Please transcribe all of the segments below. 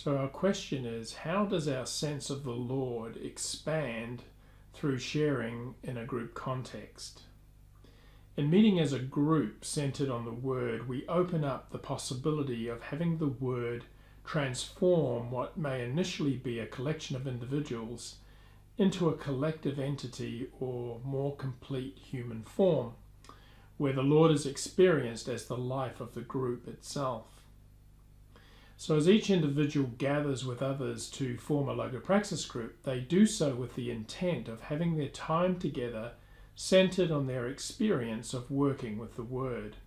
So our question is, how does our sense of the Lord expand through sharing in a group context? In meeting as a group centered on the Word, we open up the possibility of having the Word transform what may initially be a collection of individuals into a collective entity or more complete human form, where the Lord is experienced as the life of the group itself. So as each individual gathers with others to form a Logopraxis group, they do so with the intent of having their time together centered on their experience of working with the Word.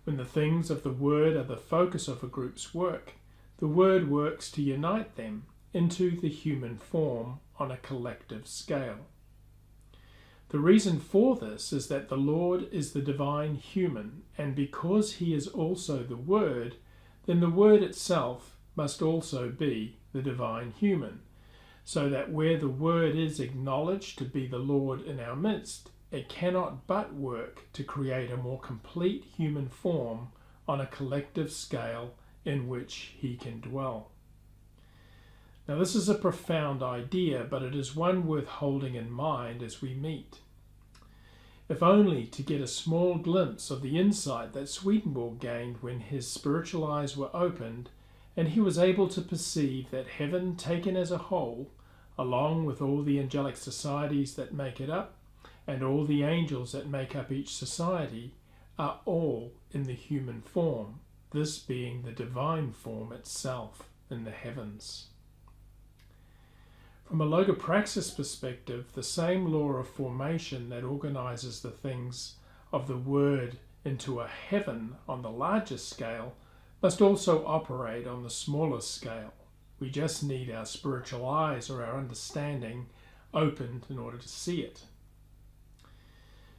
When the things of the Word are the focus of a group's work, the Word works to unite them into the human form on a collective scale. The reason for this is that the Lord is the divine human, and because he is also the Word, then the Word itself must also be the divine human, so that where the Word is acknowledged to be the Lord in our midst, it cannot but work to create a more complete human form on a collective scale in which he can dwell. Now this is a profound idea, but it is one worth holding in mind as we meet. If only to get a small glimpse of the insight that Swedenborg gained when his spiritual eyes were opened and he was able to perceive that heaven taken as a whole, along with all the angelic societies that make it up and all the angels that make up each society, are all in the human form, this being the divine form itself in the heavens. From a Logopraxis perspective, the same law of formation that organizes the things of the Word into a heaven on the largest scale must also operate on the smallest scale. We just need our spiritual eyes or our understanding opened in order to see it.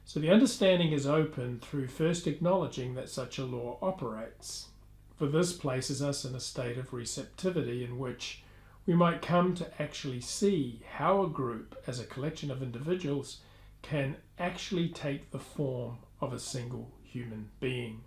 So the understanding is opened through first acknowledging that such a law operates. For this places us in a state of receptivity in which we might come to actually see how a group, as a collection of individuals, can actually take the form of a single human being.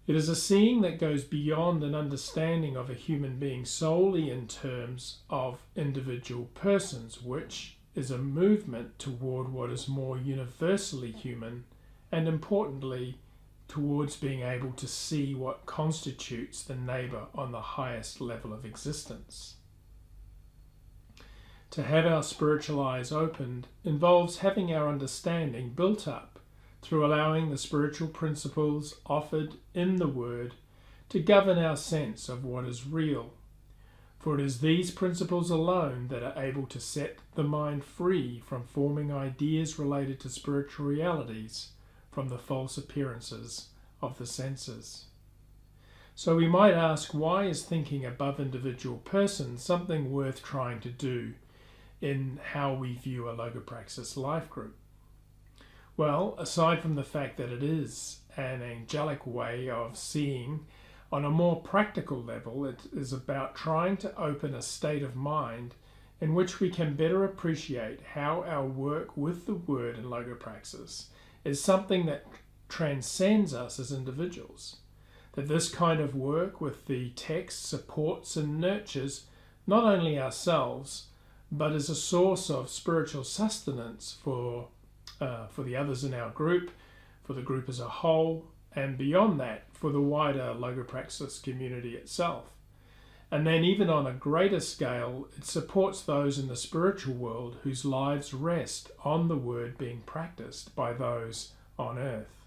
It is a seeing that goes beyond an understanding of a human being solely in terms of individual persons, which is a movement toward what is more universally human, and importantly, towards being able to see what constitutes the neighbour on the highest level of existence. To have our spiritual eyes opened involves having our understanding built up through allowing the spiritual principles offered in the Word to govern our sense of what is real. For it is these principles alone that are able to set the mind free from forming ideas related to spiritual realities from the false appearances of the senses. So we might ask, why is thinking above individual persons something worth trying to do in how we view a Logopraxis life group? Well, aside from the fact that it is an angelic way of seeing, on a more practical level, it is about trying to open a state of mind in which we can better appreciate how our work with the Word in Logopraxis is something that transcends us as individuals. That this kind of work with the text supports and nurtures not only ourselves, but is a source of spiritual sustenance for the others in our group, for the group as a whole, and beyond that, for the wider Logopraxis community itself. And then even on a greater scale, it supports those in the spiritual world whose lives rest on the Word being practiced by those on earth.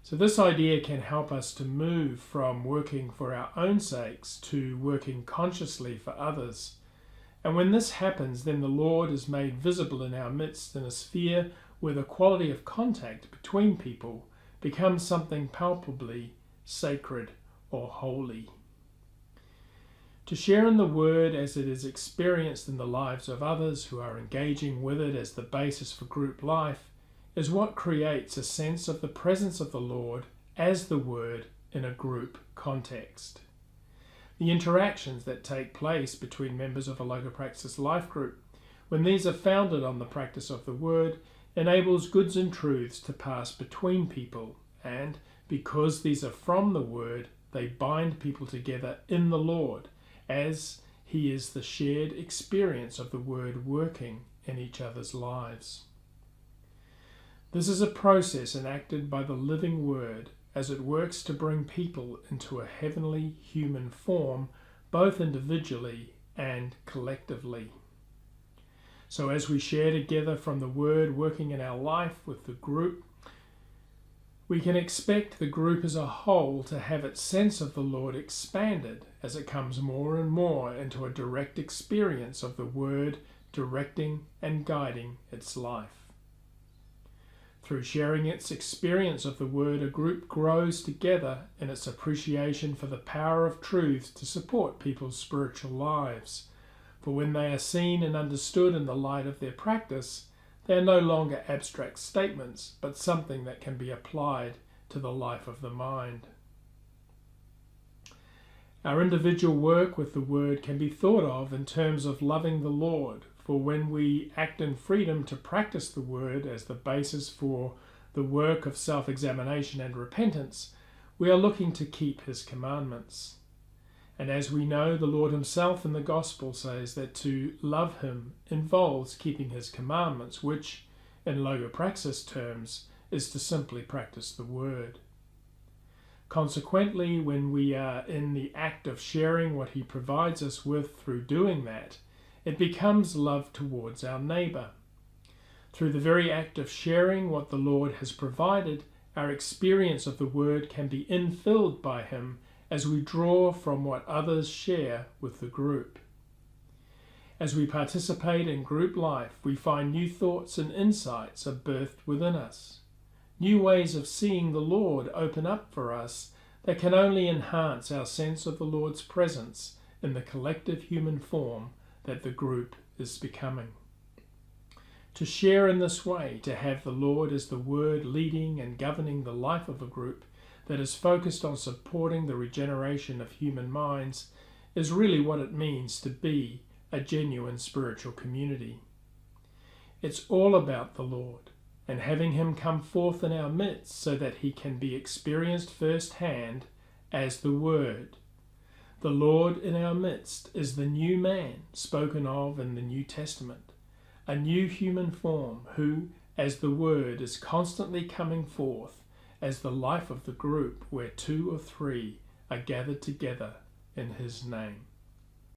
So this idea can help us to move from working for our own sakes to working consciously for others. And when this happens, then the Lord is made visible in our midst in a sphere where the quality of contact between people becomes something palpably sacred or holy. To share in the Word as it is experienced in the lives of others who are engaging with it as the basis for group life is what creates a sense of the presence of the Lord as the Word in a group context. The interactions that take place between members of a Logopraxis life group, when these are founded on the practice of the Word, enables goods and truths to pass between people, and because these are from the Word, they bind people together in the Lord, as He is the shared experience of the Word working in each other's lives. This is a process enacted by the living Word as it works to bring people into a heavenly human form, both individually and collectively. So as we share together from the Word working in our life with the group, we can expect the group as a whole to have its sense of the Lord expanded as it comes more and more into a direct experience of the Word directing and guiding its life. Through sharing its experience of the Word, a group grows together in its appreciation for the power of truth to support people's spiritual lives. For when they are seen and understood in the light of their practice, they are no longer abstract statements, but something that can be applied to the life of the mind. Our individual work with the Word can be thought of in terms of loving the Lord, for when we act in freedom to practice the Word as the basis for the work of self-examination and repentance, we are looking to keep His commandments. And as we know, the Lord Himself in the Gospel says that to love Him involves keeping His commandments, which, in Logopraxis terms, is to simply practice the Word. Consequently, when we are in the act of sharing what He provides us with through doing that, it becomes love towards our neighbour. Through the very act of sharing what the Lord has provided, our experience of the Word can be infilled by Him as we draw from what others share with the group. As we participate in group life, we find new thoughts and insights are birthed within us. New ways of seeing the Lord open up for us that can only enhance our sense of the Lord's presence in the collective human form that the group is becoming. To share in this way, to have the Lord as the Word leading and governing the life of a group that is focused on supporting the regeneration of human minds, is really what it means to be a genuine spiritual community. It's all about the Lord and having Him come forth in our midst so that He can be experienced firsthand as the Word. The Lord in our midst is the new man spoken of in the New Testament, a new human form who, as the Word, is constantly coming forth as the life of the group where 2 or 3 are gathered together in His name.